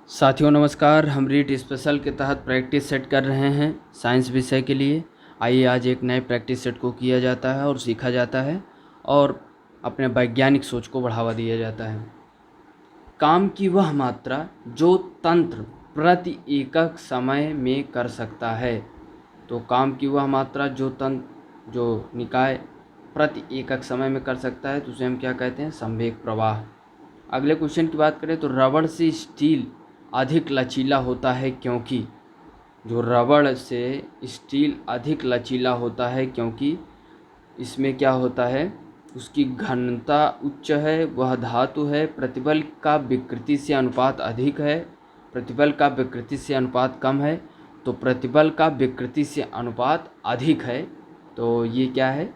साथियों नमस्कार। हम रीट स्पेशल के तहत प्रैक्टिस सेट कर रहे हैं साइंस विषय के लिए। आइए आज एक नए प्रैक्टिस सेट को किया जाता है और सीखा जाता है और अपने वैज्ञानिक सोच को बढ़ावा दिया जाता है। काम की वह मात्रा जो तंत्र प्रति एकक समय में कर सकता है। तो काम की वह मात्रा जो निकाय प्रति एकक समय में कर सकता है तो उसे हम क्या कहते हैं? संवेग प्रवाह। अगले क्वेश्चन की बात करें तो रबड़ से स्टील अधिक लचीला होता है क्योंकि जो रबड़ से स्टील अधिक लचीला होता है क्योंकि इसमें क्या होता है, उसकी घनता उच्च है, वह धातु है, प्रतिबल का विकृति से अनुपात अधिक है, प्रतिबल का विकृति से अनुपात कम है, तो प्रतिबल का विकृति से अनुपात अधिक है। तो ये क्या है?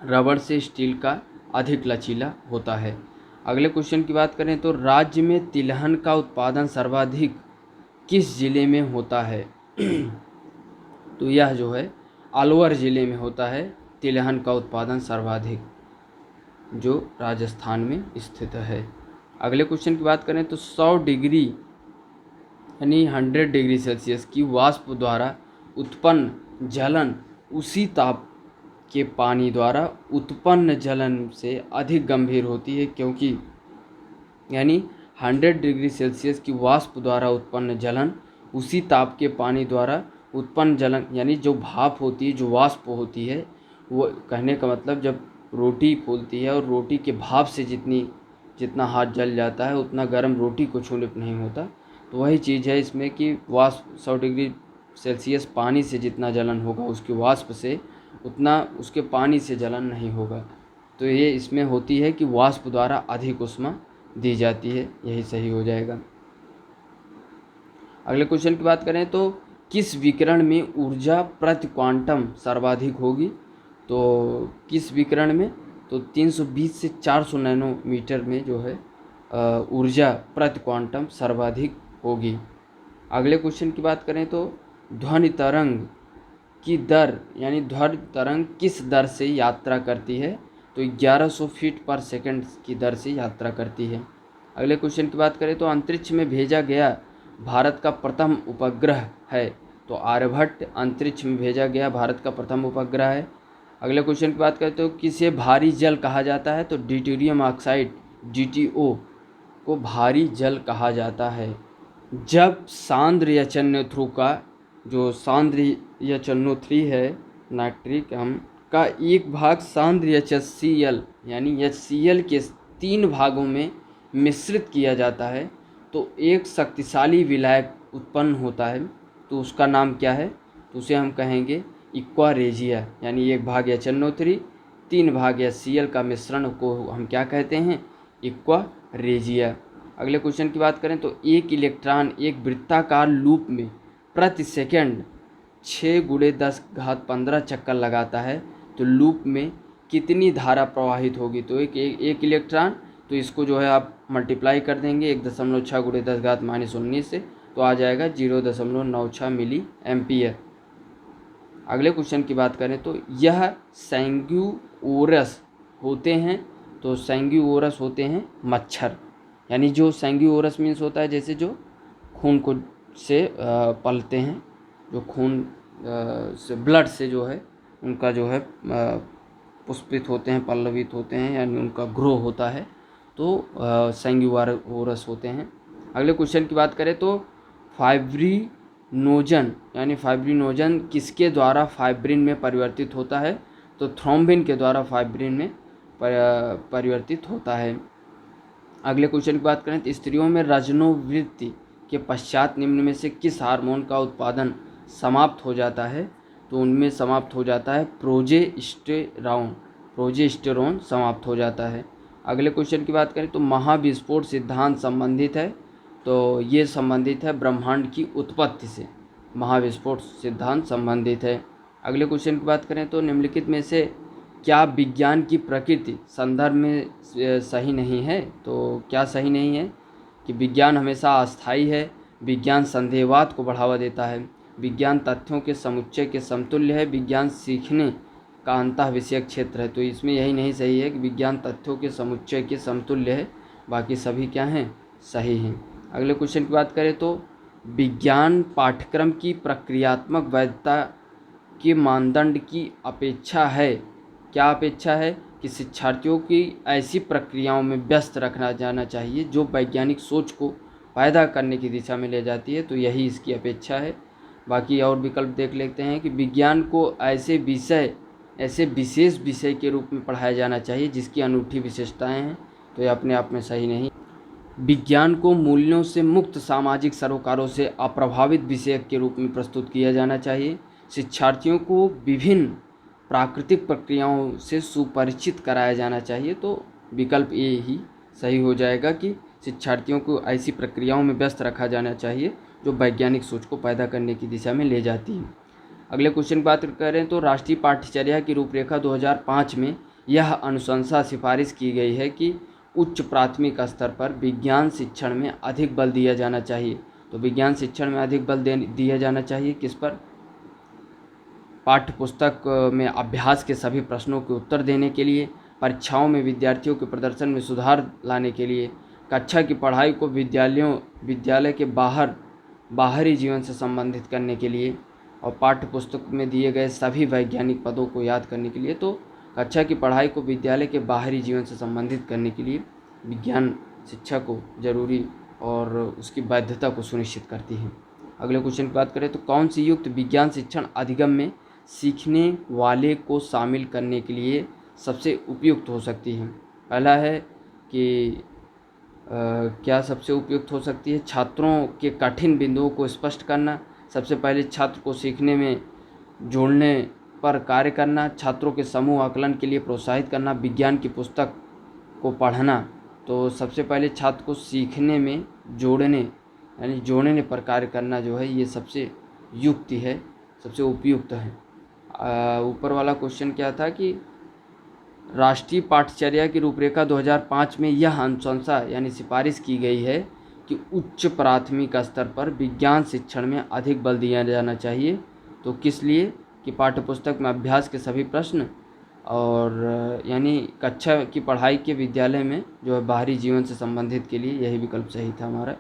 रबड़ से स्टील का अधिक लचीला होता है। अगले क्वेश्चन की बात करें तो राज्य में तिलहन का उत्पादन सर्वाधिक किस जिले में होता है? तो यह जो है अलवर जिले में होता है तिलहन का उत्पादन सर्वाधिक, जो राजस्थान में स्थित है। अगले क्वेश्चन की बात करें तो 100 डिग्री यानी 100 डिग्री सेल्सियस की वाष्प द्वारा उत्पन्न जलन उसी ताप के पानी द्वारा उत्पन्न जलन से अधिक गंभीर होती है क्योंकि यानी 100 डिग्री सेल्सियस की वाष्प द्वारा उत्पन्न जलन उसी ताप के पानी द्वारा उत्पन्न जलन यानी जो भाप होती है, जो वाष्प होती है, वो कहने का मतलब जब रोटी फूलती है और रोटी के भाप से जितना हाथ जल जाता है उतना गर्म रोटी को छूने पर नहीं होता। तो वही चीज़ है इसमें कि वाष्प 100 डिग्री सेल्सियस पानी से जितना जलन होगा उसके वाष्प से उतना उसके पानी से जलन नहीं होगा। तो ये इसमें होती है कि वाष्प द्वारा अधिक ऊष्मा दी जाती है, यही सही हो जाएगा। अगले क्वेश्चन की बात करें तो किस विकिरण में ऊर्जा प्रति क्वांटम सर्वाधिक होगी? तो किस विकिरण में? तो 320 से 400 नैनोमीटर में जो है ऊर्जा प्रति क्वांटम सर्वाधिक होगी। अगले क्वेश्चन की बात करें तो ध्वनि तरंग की दर यानी ध्वनि तरंग किस दर से यात्रा करती है? तो 1100 फीट पर सेकंड की दर से यात्रा करती है। अगले क्वेश्चन की बात करें तो अंतरिक्ष में भेजा गया भारत का प्रथम उपग्रह है। तो आर्यभट्ट अंतरिक्ष में भेजा गया भारत का प्रथम उपग्रह है। अगले क्वेश्चन की बात करें तो किसे भारी जल कहा जाता है? तो ड्यूटेरियम ऑक्साइड DTO को भारी जल कहा जाता है। जब सांद्र HNO3 का जो सांद्र HNO3 है नाइट्रिक अम्ल का एक भाग सांद्र HCl यानी HCl के 3 भागों में मिश्रित किया जाता है तो एक शक्तिशाली विलायक उत्पन्न होता है। तो उसका नाम क्या है? तो उसे हम कहेंगे इक्वा रेजिया यानी एक भाग HNO3 3 भाग HCl का मिश्रण को हम क्या कहते हैं? इक्वा रेजिया। अगले क्वेश्चन की बात करें तो एक इलेक्ट्रॉन एक वृत्ताकार लूप में प्रति सेकंड 6 × 10⁻15 चक्कर लगाता है तो लूप में कितनी धारा प्रवाहित होगी? तो एक इलेक्ट्रॉन, तो इसको जो है आप मल्टीप्लाई कर देंगे 1.6 × 10⁻19 से, तो आ जाएगा 0.96 मिली एम्पियर। अगले क्वेश्चन की बात करें तो यह सैंग्यूओरस होते हैं। तो सैंग्यूओरस होते हैं मच्छर, यानी जो सैंग्यूओरस मीन्स होता है जैसे जो खून को से पलते हैं, जो खून से ब्लड से जो है उनका जो है पुष्पित होते हैं, पल्लवित होते हैं, यानी उनका ग्रो होता है, तो सैंग्यूओरस होते हैं। अगले क्वेश्चन की बात करें तो फाइब्रिनोजन यानी फाइब्रिनोजन किसके द्वारा फाइब्रिन में परिवर्तित होता है? तो थ्रोम्बिन के द्वारा फाइब्रिन में परिवर्तित होता है। अगले क्वेश्चन की बात करें तो स्त्रियों में रजनोवृत्ति के पश्चात निम्न में से किस हार्मोन का उत्पादन समाप्त हो जाता है? तो उनमें समाप्त हो जाता है प्रोजेस्टेरोन समाप्त हो जाता है। अगले क्वेश्चन की बात करें तो महाविस्फोट सिद्धांत संबंधित है। तो ये संबंधित है ब्रह्मांड की उत्पत्ति से, महाविस्फोट सिद्धांत संबंधित है। अगले क्वेश्चन की बात करें तो निम्नलिखित में से क्या विज्ञान की प्रकृति संदर्भ में सही नहीं है? तो क्या सही नहीं है? कि विज्ञान हमेशा अस्थायी है, विज्ञान संदेहवाद को बढ़ावा देता है, विज्ञान तथ्यों के समुच्चय के समतुल्य है, विज्ञान सीखने का अंतः विषयक क्षेत्र है। तो इसमें यही नहीं सही है कि विज्ञान तथ्यों के समुच्चय के समतुल्य है, बाकी सभी क्या हैं? सही हैं। अगले क्वेश्चन की बात करें तो विज्ञान पाठ्यक्रम की प्रक्रियात्मक वैधता के मानदंड की अपेक्षा है। क्या अपेक्षा है? कि शिक्षार्थियों की ऐसी प्रक्रियाओं में व्यस्त रखना जाना चाहिए जो वैज्ञानिक सोच को पैदा करने की दिशा में ले जाती है, तो यही इसकी अपेक्षा है। बाकी और विकल्प देख लेते हैं कि विज्ञान को ऐसे विशेष विषय के रूप में पढ़ाया जाना चाहिए जिसकी अनूठी विशेषताएं हैं, तो ये अपने आप में सही नहीं। विज्ञान को मूल्यों से मुक्त सामाजिक सरोकारों से अप्रभावित विषय के रूप में प्रस्तुत किया जाना चाहिए। शिक्षार्थियों को विभिन्न प्राकृतिक प्रक्रियाओं से सुपरिचित कराया जाना चाहिए, तो विकल्प ए ही सही हो जाएगा कि शिक्षार्थियों को ऐसी प्रक्रियाओं में व्यस्त रखा जाना चाहिए जो वैज्ञानिक सोच को पैदा करने की दिशा में ले जाती है। अगले क्वेश्चन की बात करें तो राष्ट्रीय पाठ्यचर्या की रूपरेखा 2005 में यह अनुशंसा सिफारिश की गई है कि उच्च प्राथमिक स्तर पर विज्ञान शिक्षण में अधिक बल दिया जाना चाहिए। तो विज्ञान शिक्षण में अधिक बल दिया जाना चाहिए किस पर? पाठ्य पुस्तक में अभ्यास के सभी प्रश्नों के उत्तर देने के लिए, परीक्षाओं में विद्यार्थियों के प्रदर्शन में सुधार लाने के लिए, कक्षा की पढ़ाई को विद्यालय के बाहरी जीवन से संबंधित करने के लिए, और पाठ्य पुस्तक में दिए गए सभी वैज्ञानिक पदों को याद करने के लिए। तो कक्षा की पढ़ाई को विद्यालय के बाहरी जीवन से संबंधित करने के लिए विज्ञान शिक्षा को जरूरी और उसकी वैधता को सुनिश्चित करती है। अगले क्वेश्चन की बात करें तो कौन सी युक्त विज्ञान शिक्षण अधिगम में सीखने वाले को शामिल करने के लिए सबसे उपयुक्त हो सकती है? पहला है कि क्या सबसे उपयुक्त हो सकती है? छात्रों के कठिन बिंदुओं को स्पष्ट करना, सबसे पहले छात्र को सीखने में जोड़ने पर कार्य करना, छात्रों के समूह आकलन के लिए प्रोत्साहित करना, विज्ञान की पुस्तक को पढ़ना। तो सबसे पहले छात्र को सीखने में जोड़ने पर कार्य करना जो है ये सबसे युक्ति है, सबसे उपयुक्त है। ऊपर वाला क्वेश्चन क्या था कि राष्ट्रीय पाठ्यचर्या की रूपरेखा 2005 में यह अनुशंसा यानी सिफारिश की गई है कि उच्च प्राथमिक स्तर पर विज्ञान शिक्षण में अधिक बल दिया जाना चाहिए। तो किस लिए? कि पाठ्यपुस्तक में अभ्यास के सभी प्रश्न और यानी कक्षा की पढ़ाई के विद्यालय में जो है बाहरी जीवन से संबंधित के लिए, यही विकल्प सही था हमारा।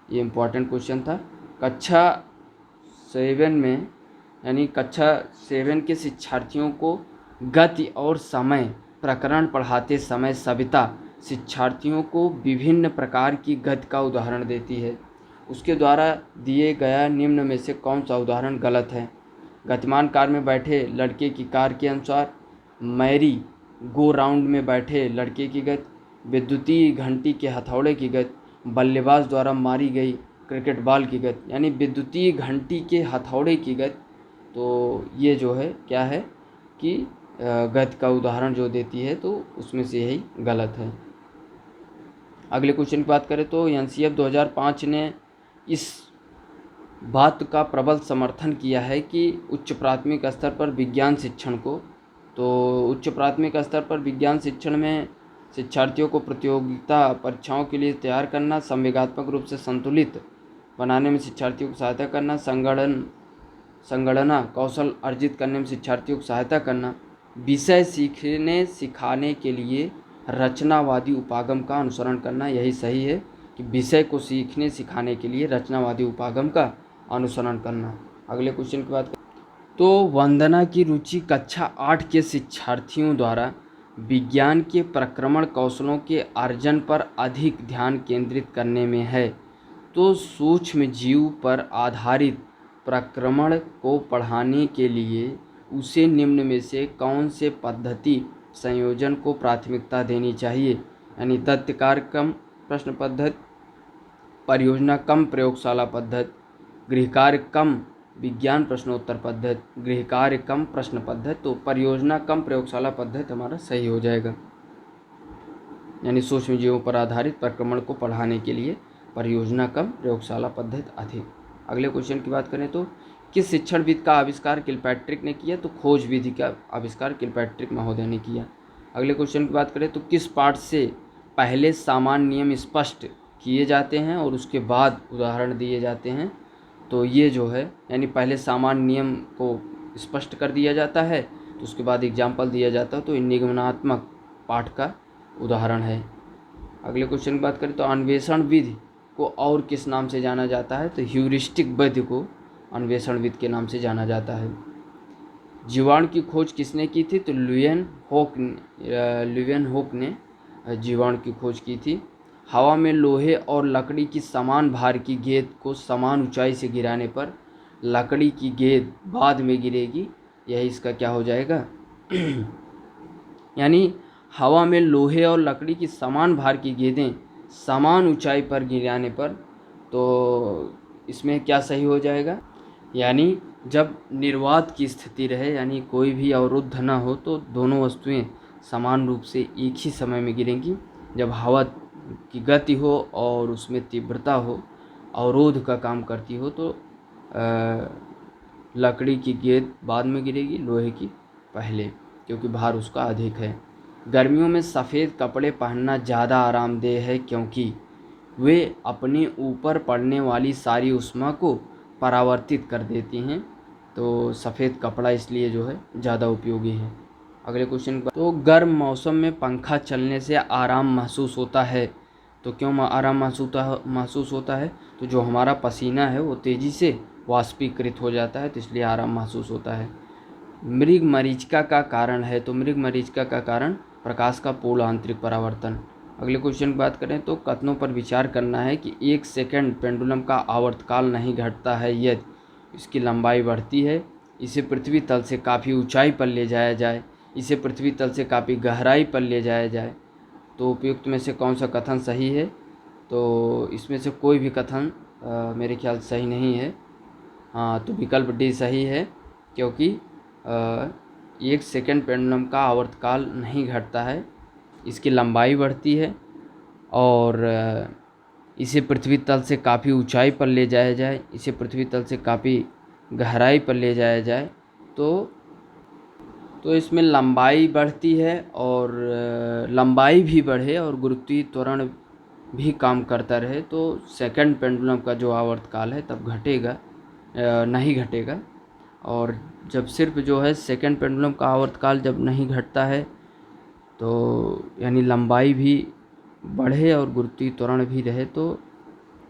ये इम्पोर्टेंट क्वेश्चन था। कक्षा 7 में यानी कक्षा 7 के शिक्षार्थियों को गति और समय प्रकरण पढ़ाते समय सविता शिक्षार्थियों को विभिन्न प्रकार की गति का उदाहरण देती है। उसके द्वारा दिए गया निम्न में से कौन सा उदाहरण गलत है? गतिमान कार में बैठे लड़के की कार के अनुसार, मैरी गो राउंड में बैठे लड़के की गति, विद्युतीय घंटी के हथौड़े की गति, बल्लेबाज द्वारा मारी गई क्रिकेट बॉल की गति। यानी विद्युतीय घंटी के हथौड़े की गति, तो ये जो है क्या है कि गति का उदाहरण जो देती है, तो उसमें से यही गलत है। अगले क्वेश्चन की बात करें तो एनसीएफ 2005 ने इस बात का प्रबल समर्थन किया है कि उच्च प्राथमिक स्तर पर विज्ञान शिक्षण को, तो उच्च प्राथमिक स्तर पर विज्ञान शिक्षण में शिक्षार्थियों को प्रतियोगिता परीक्षाओं के लिए तैयार करना, संवेगात्मक रूप से संतुलित बनाने में शिक्षार्थियों को सहायता करना, संगणना कौशल अर्जित करने में शिक्षार्थियों को सहायता करना, विषय सीखने सिखाने के लिए रचनावादी उपागम का अनुसरण करना। यही सही है कि विषय को सीखने सिखाने के लिए रचनावादी उपागम का अनुसरण करना। अगले क्वेश्चन की बात तो वंदना की रुचि कक्षा 8 के शिक्षार्थियों द्वारा विज्ञान के प्रक्रमण कौशलों के अर्जन पर अधिक ध्यान केंद्रित करने में है। तो सूक्ष्म जीव पर आधारित प्रक्रमण को पढ़ाने के लिए उसे निम्न में से कौन से पद्धति संयोजन को प्राथमिकता देनी चाहिए? यानी तथ्य कार्य कम प्रश्न पद्धति, परियोजना कम प्रयोगशाला पद्धति, गृहकार्य कम विज्ञान प्रश्नोत्तर पद्धति, गृहकार्य कम प्रश्न पद्धति। तो परियोजना कम प्रयोगशाला पद्धति हमारा सही हो जाएगा। यानी सूक्ष्म जीवों पर आधारित प्रक्रमण को पढ़ाने के लिए परियोजना कम प्रयोगशाला पद्धति अधिक। अगले क्वेश्चन की बात करें तो किस शिक्षणविद का आविष्कार किलपैट्रिक ने किया? तो खोज विधि का आविष्कार किलपैट्रिक महोदय ने किया। अगले क्वेश्चन की बात करें तो किस पाठ से पहले सामान्य नियम स्पष्ट किए जाते हैं और उसके बाद उदाहरण दिए जाते हैं? तो ये जो है यानी पहले सामान्य नियम को स्पष्ट कर दिया जाता है, तो उसके बाद एग्जाम्पल दिया जाता है, तो निगमनात्मक पाठ का उदाहरण है। अगले क्वेश्चन की बात करें तो अन्वेषण विधि को और किस नाम से जाना जाता है? तो ह्यूरिस्टिक विधि को अन्वेषण विधि के नाम से जाना जाता है। जीवाणु की खोज किसने की थी? तो ल्यूवेनहोक ने जीवाणु की खोज की थी। हवा में लोहे और लकड़ी की समान भार की गेंद को समान ऊंचाई से गिराने पर लकड़ी की गेंद बाद में गिरेगी, यही इसका क्या हो जाएगा? यानी हवा में लोहे और लकड़ी की समान भार की गेंदें समान ऊंचाई पर गिराने पर, तो इसमें क्या सही हो जाएगा? यानी जब निर्वात की स्थिति रहे, यानी कोई भी अवरुद्ध न हो, तो दोनों वस्तुएं समान रूप से एक ही समय में गिरेंगी। जब हवा की गति हो और उसमें तीव्रता हो, अवरोध का काम करती हो, तो लकड़ी की गेंद बाद में गिरेगी, लोहे की पहले, क्योंकि भार उसका अधिक है। गर्मियों में सफ़ेद कपड़े पहनना ज़्यादा आरामदेह है क्योंकि वे अपने ऊपर पड़ने वाली सारी ऊष्मा को परावर्तित कर देती हैं, तो सफ़ेद कपड़ा इसलिए जो है ज़्यादा उपयोगी है। अगले क्वेश्चन पर, तो गर्म मौसम में पंखा चलने से आराम महसूस होता है, तो क्यों आराम महसूस होता है? तो जो हमारा पसीना है वो तेज़ी से वाष्पीकृत हो जाता है, तो इसलिए आराम महसूस होता है। मृग मरीचिका का कारण है, तो मृग मरीचिका का कारण प्रकाश का पूर्ण आंतरिक परावर्तन। अगले क्वेश्चन की बात करें तो कथनों पर विचार करना है कि 1 सेकंड पेंडुलम का आवर्तकाल नहीं घटता है यदि इसकी लंबाई बढ़ती है, इसे पृथ्वी तल से काफ़ी ऊंचाई पर ले जाया जाए, इसे पृथ्वी तल से काफ़ी गहराई पर ले जाया जाए, तो उपयुक्त में से कौन सा कथन सही है? तो इसमें से कोई भी कथन मेरे ख्याल सही नहीं है। हाँ, तो विकल्प डी सही है, क्योंकि 1 सेकंड पेंडुलम का आवर्तकाल नहीं घटता है, इसकी लंबाई बढ़ती है और इसे पृथ्वी तल से काफ़ी ऊंचाई पर ले जाया जाए, इसे पृथ्वी तल से काफ़ी गहराई पर ले जाया जाए, तो इसमें लंबाई बढ़ती है और लंबाई भी बढ़े और गुरुत्वीय त्वरण भी काम करता रहे, तो सेकंड पेंडुलम का जो आवर्तकाल है तब घटेगा, नहीं घटेगा। और जब सिर्फ जो है सेकंड पेंडुलम का आवर्तकाल जब नहीं घटता है, तो यानी लंबाई भी बढ़े और गुरुत्वीय त्वरण भी रहे, तो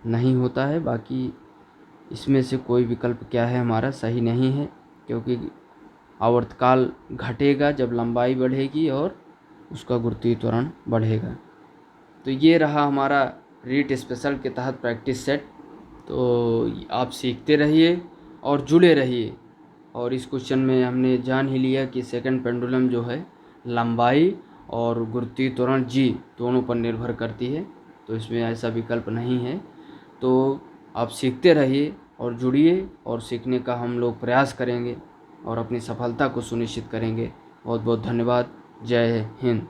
नहीं होता है। बाकी इसमें से कोई विकल्प क्या है हमारा सही नहीं है, क्योंकि आवर्तकाल घटेगा जब लंबाई बढ़ेगी और उसका गुरुत्वीय त्वरण बढ़ेगा। तो ये रहा हमारा रीट स्पेशल के तहत प्रैक्टिस सेट। तो आप सीखते रहिए और जुड़े रहिए। और इस क्वेश्चन में हमने जान ही लिया कि सेकंड पेंडुलम जो है लंबाई और गुरुत्वीय त्वरण जी दोनों पर निर्भर करती है, तो इसमें ऐसा विकल्प नहीं है। तो आप सीखते रहिए और जुड़िए और सीखने का हम लोग प्रयास करेंगे और अपनी सफलता को सुनिश्चित करेंगे। बहुत बहुत धन्यवाद। जय हिंद।